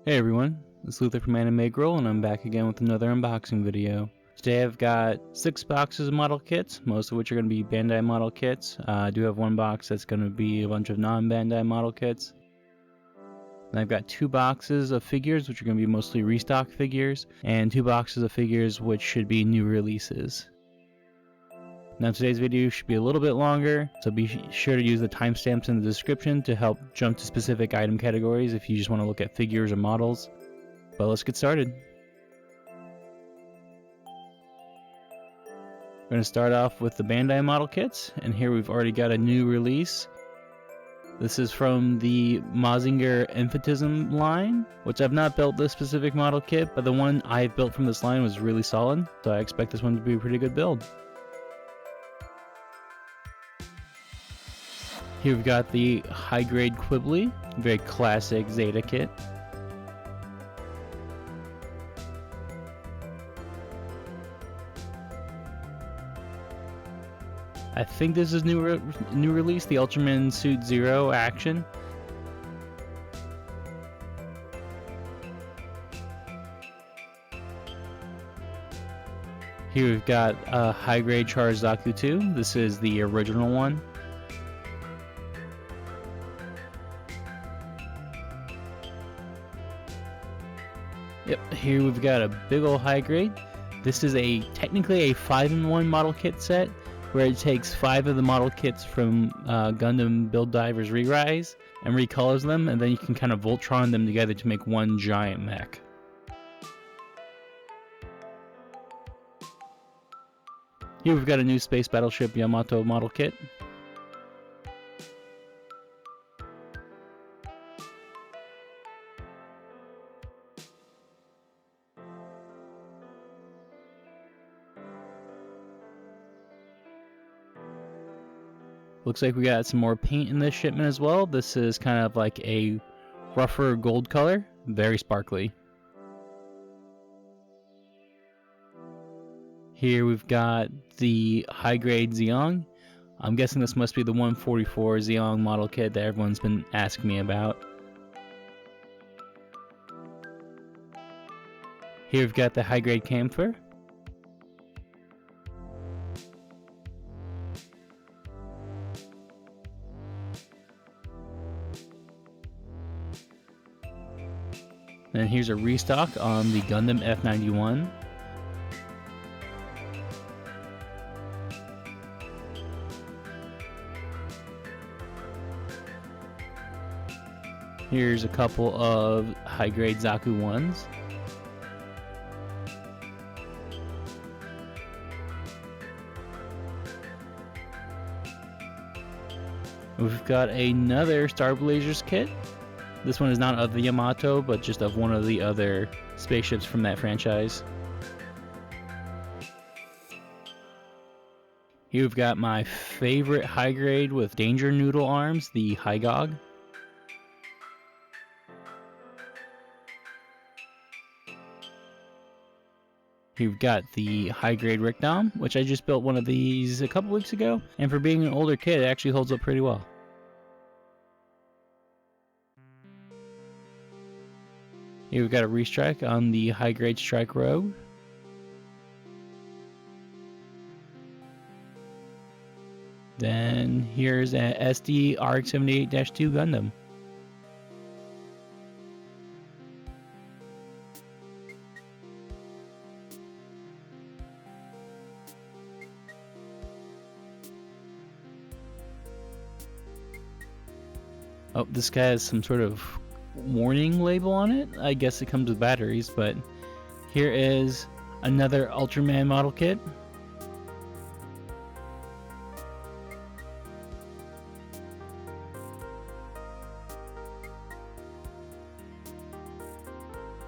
Hey everyone, it's Luther from Anime Girl, and I'm back again with another unboxing video. Today I've got 6 boxes of model kits, most of which are going to be Bandai model kits. I do have one box that's going to be a bunch of non-Bandai model kits. And I've got 2 boxes of figures, which are going to be mostly restock figures, and 2 boxes of figures, which should be new releases. Now today's video should be a little bit longer, so be sure to use the timestamps in the description to help jump to specific item categories if you just want to look at figures or models. But let's get started. We're going to start off with the Bandai model kits, and here we've already got a new release. This is from the Mazinger Emphatism line, which I've not built this specific model kit, but the one I built from this line was really solid, so I expect this one to be a pretty good build. Here we've got the high-grade Quibbly, very classic Zeta kit. I think this is new release, the Ultraman Suit Zero Action. Here we've got a high-grade Charizard 2. This is the original one. Yep, here we've got a big ol' high grade. This is technically a 5-in-1 model kit set, where it takes 5 of the model kits from Gundam Build Divers Re-Rise and recolors them, and then you can kind of Voltron them together to make one giant mech. Here we've got a new Space Battleship Yamato model kit. Looks like we got some more paint in this shipment as well. This is kind of like a rougher gold color, very sparkly. Here we've got the high-grade Zeong. I'm guessing this must be the 144 Zeong model kit that everyone's been asking me about. Here we've got the high-grade Camphor. And here's a restock on the Gundam F91. Here's a couple of high-grade Zaku 1s. We've got another Star Blazers kit. This one is not of the Yamato, but just of one of the other spaceships from that franchise. Here we've got my favorite high grade with Danger Noodle arms, the Hygog. Here we've got the high grade Rickdom, which I just built one of these a couple weeks ago, and for being an older kit, it actually holds up pretty well. Here we've got a restrike on the high-grade Strike Rogue. Then here's an SD RX-78-2 Gundam. Oh, this guy has some sort of warning label on it. I guess it comes with batteries, but here is another Ultraman model kit.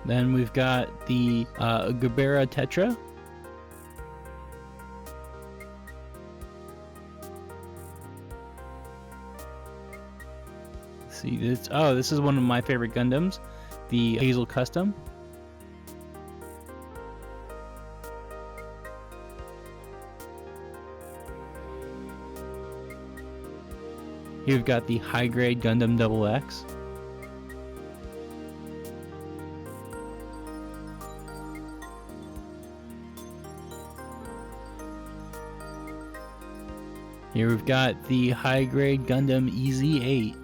Then we've got the Gabera Tetra. See this? Oh, this is one of my favorite Gundams, the Hazel Custom. Here we've got the high-grade Gundam XX. Here we've got the high grade Gundam EZ8.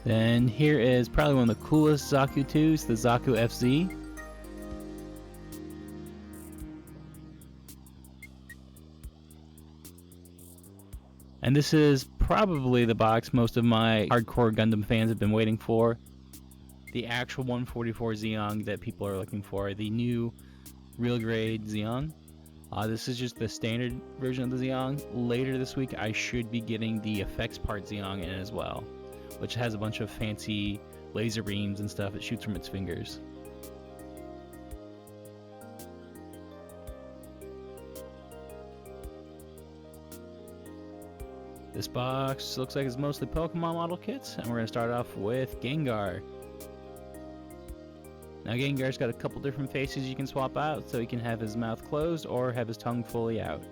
Then here is probably one of the coolest Zaku 2s, the Zaku FZ. And this is probably the box most of my hardcore Gundam fans have been waiting for. The actual 144 Zeong that people are looking for, the new real grade Zeong. This is just the standard version of the Zeong. Later this week I should be getting the effects part Zeong in as well, which has a bunch of fancy laser beams and stuff it shoots from its fingers. This box looks like it's mostly Pokemon model kits, and we're going to start off with Gengar. Now Gengar's got a couple different faces you can swap out, so he can have his mouth closed or have his tongue fully out.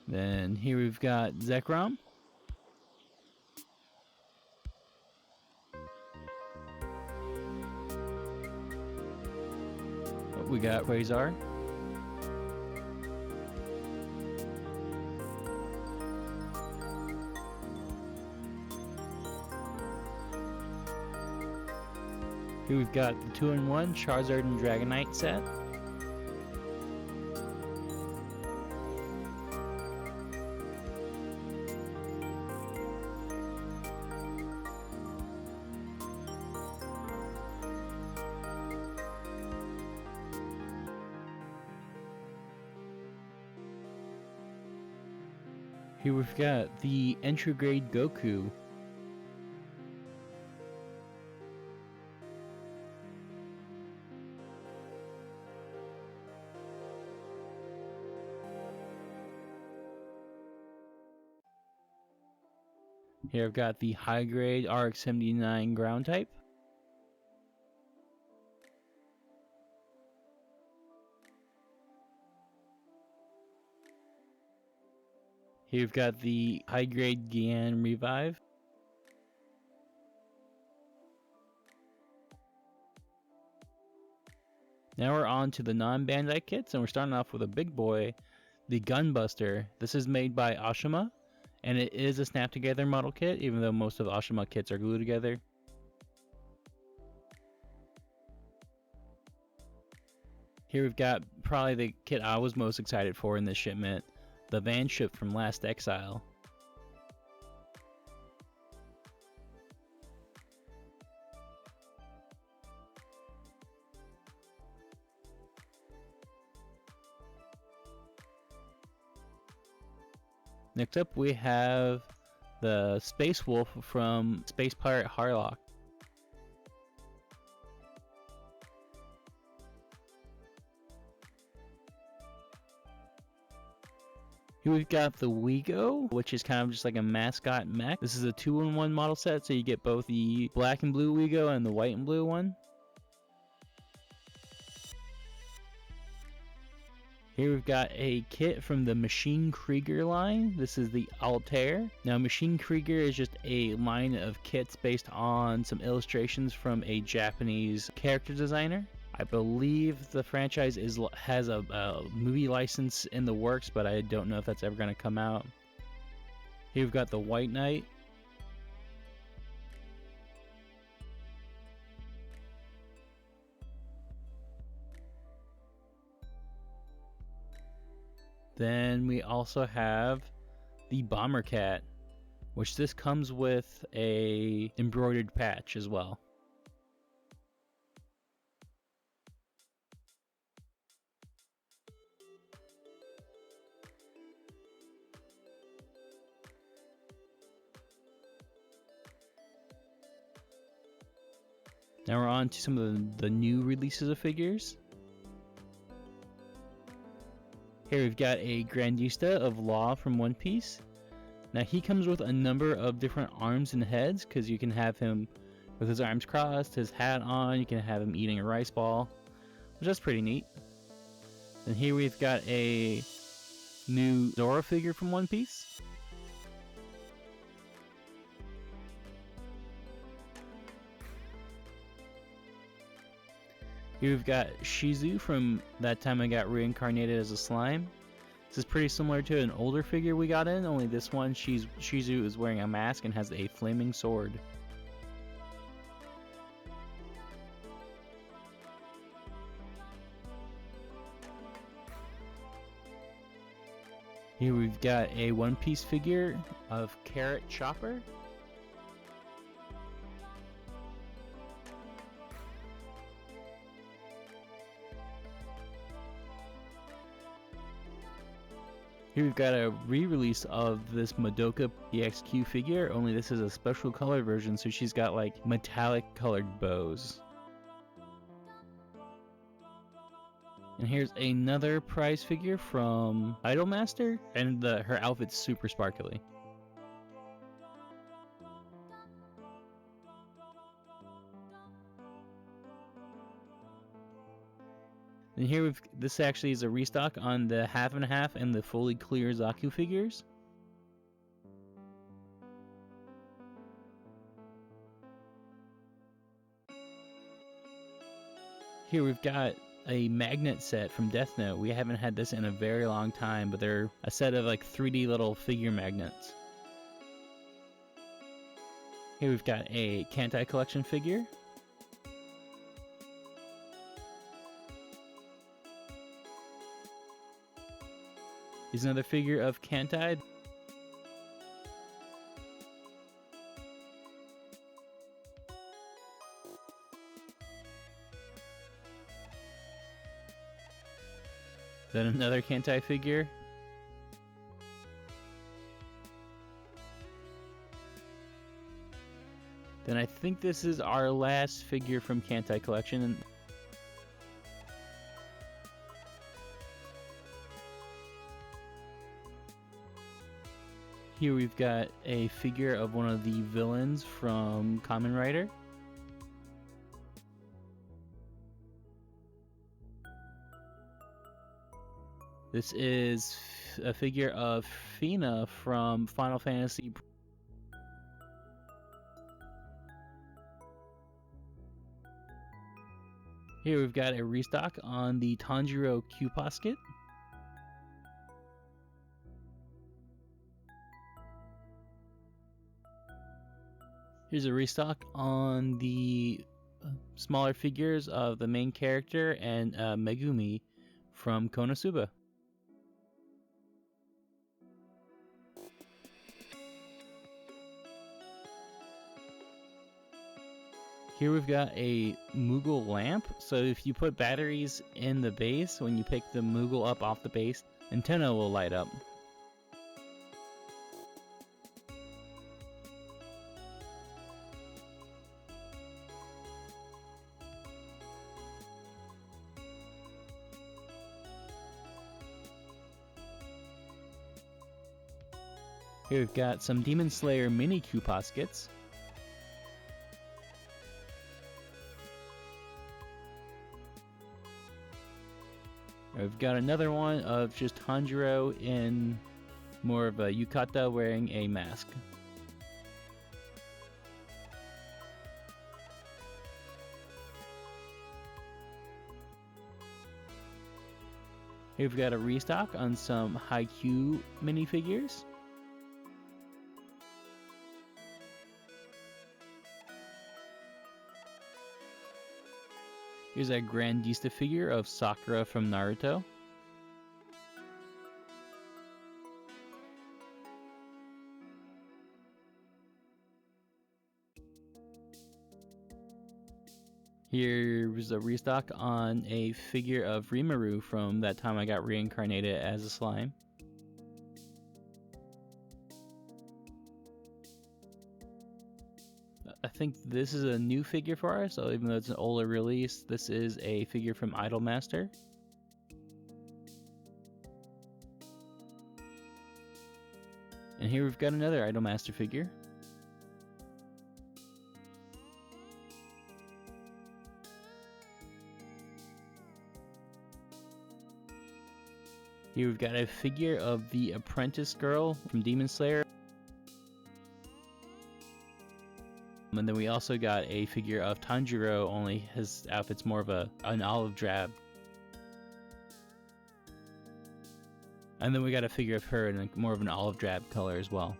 Then here we've got Zekrom. We got Quasar. Here we've got the 2-in-1 Charizard and Dragonite set. Here we've got the entry grade Goku. Here I've got the high grade RX-79 ground type. Here we've got the high grade Gian Revive. Now we're on to the non-Bandai kits, and we're starting off with a big boy, the Gunbuster. This is made by Ashima, and it is a snap together model kit, even though most of Ashima kits are glued together. Here we've got probably the kit I was most excited for in this shipment, the van ship from Last Exile. Next up we have the Space Wolf from Space Pirate Harlock. Here we've got the Wego, which is kind of just like a mascot mech. This is a 2-in-1 model set, so you get both the black and blue Wego and the white and blue one. Here we've got a kit from the Machine Krieger line. This is the Altair. Now Machine Krieger is just a line of kits based on some illustrations from a Japanese character designer. I believe the franchise has a movie license in the works, but I don't know if that's ever going to come out. Here we've got the White Knight. Then we also have the Bomber Cat, which this comes with a embroidered patch as well. Now we're on to some of the new releases of figures. Here we've got a Grandista of Law from One Piece. Now he comes with a number of different arms and heads, because you can have him with his arms crossed, his hat on, you can have him eating a rice ball, which is pretty neat. And here we've got a new Zoro figure from One Piece. Here we've got Shizu from That Time I Got Reincarnated as a Slime. This is pretty similar to an older figure we got in, only this one Shizu is wearing a mask and has a flaming sword. Here we've got a one-piece figure of Carrot Chopper. Here we've got a re-release of this Madoka EXQ figure, only this is a special color version, so she's got like metallic colored bows. And here's another prize figure from Idolmaster, and her outfit's super sparkly. And here this actually is a restock on the half and half and the fully clear Zaku figures. Here we've got a magnet set from Death Note. We haven't had this in a very long time, but they're a set of like 3D little figure magnets. Here we've got a Kantai collection figure. Here's another figure of Kantai. Then another Kantai figure. Then I think this is our last figure from Kantai collection. Here we've got a figure of one of the villains from Kamen Rider. This is a figure of Fina from Final Fantasy. Here we've got a restock on the Tanjiro Q Posket. Here's a restock on the smaller figures of the main character and Megumi from Konosuba. Here we've got a Moogle lamp, so if you put batteries in the base, when you pick the Moogle up off the base, antenna will light up. Here we've got some Demon Slayer mini Q Poskets. We've got another one of just Tanjiro in more of a yukata wearing a mask. Here we've got a restock on some Haikyuu minifigures. Here's a Grandista figure of Sakura from Naruto. Here's a restock on a figure of Rimuru from That Time I Got Reincarnated as a Slime. I think this is a new figure for us, so even though it's an older release, this is a figure from Idolmaster. And here we've got another Idolmaster figure. Here we've got a figure of the Apprentice Girl from Demon Slayer. And then we also got a figure of Tanjiro, only his outfit's more of an olive drab. And then we got a figure of her in more of an olive drab color as well.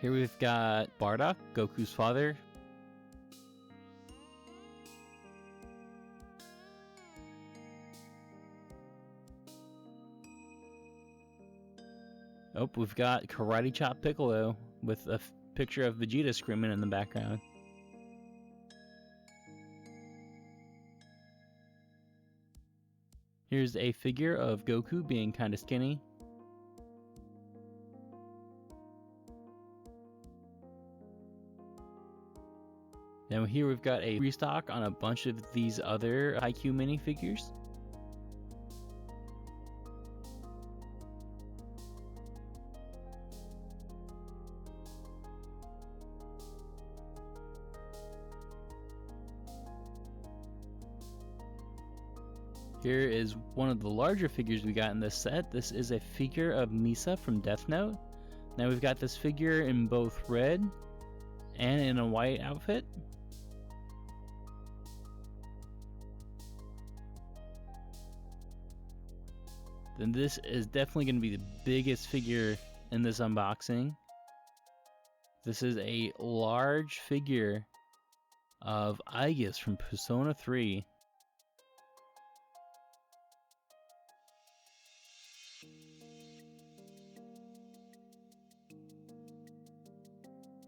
Here we've got Bardock, Goku's father. Oh, we've got Karate Chop Piccolo with a picture of Vegeta screaming in the background. Here's a figure of Goku being kind of skinny. Now here we've got a restock on a bunch of these other Haikyuu minifigures. Here is one of the larger figures we got in this set. This is a figure of Misa from Death Note. Now we've got this figure in both red and in a white outfit. Then this is definitely going to be the biggest figure in this unboxing. This is a large figure of Aegis from Persona 3.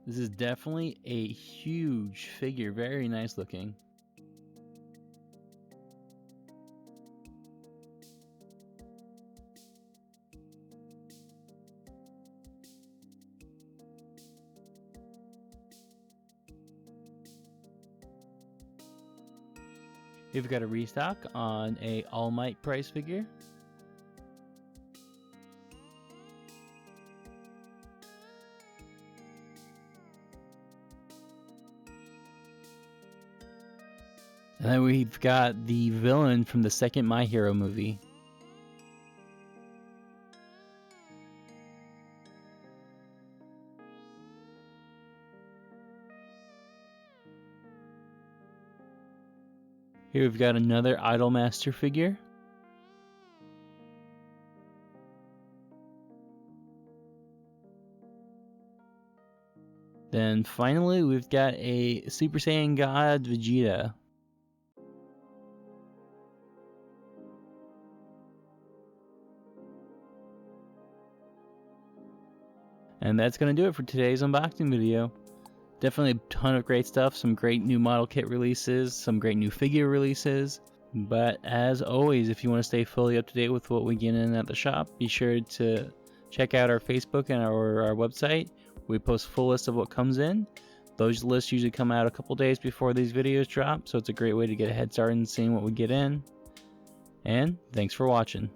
This is definitely a huge figure, very nice looking. We've got a restock on a All Might price figure. And then we've got the villain from the second My Hero movie. Here we've got another Idolmaster figure. Then finally we've got a Super Saiyan God Vegeta. And that's going to do it for today's unboxing video. Definitely a ton of great stuff, some great new model kit releases, some great new figure releases. But as always, if you want to stay fully up to date with what we get in at the shop, be sure to check out our Facebook and our website. We post a full list of what comes in. Those lists usually come out a couple days before these videos drop, so it's a great way to get a head start in seeing what we get in. And thanks for watching.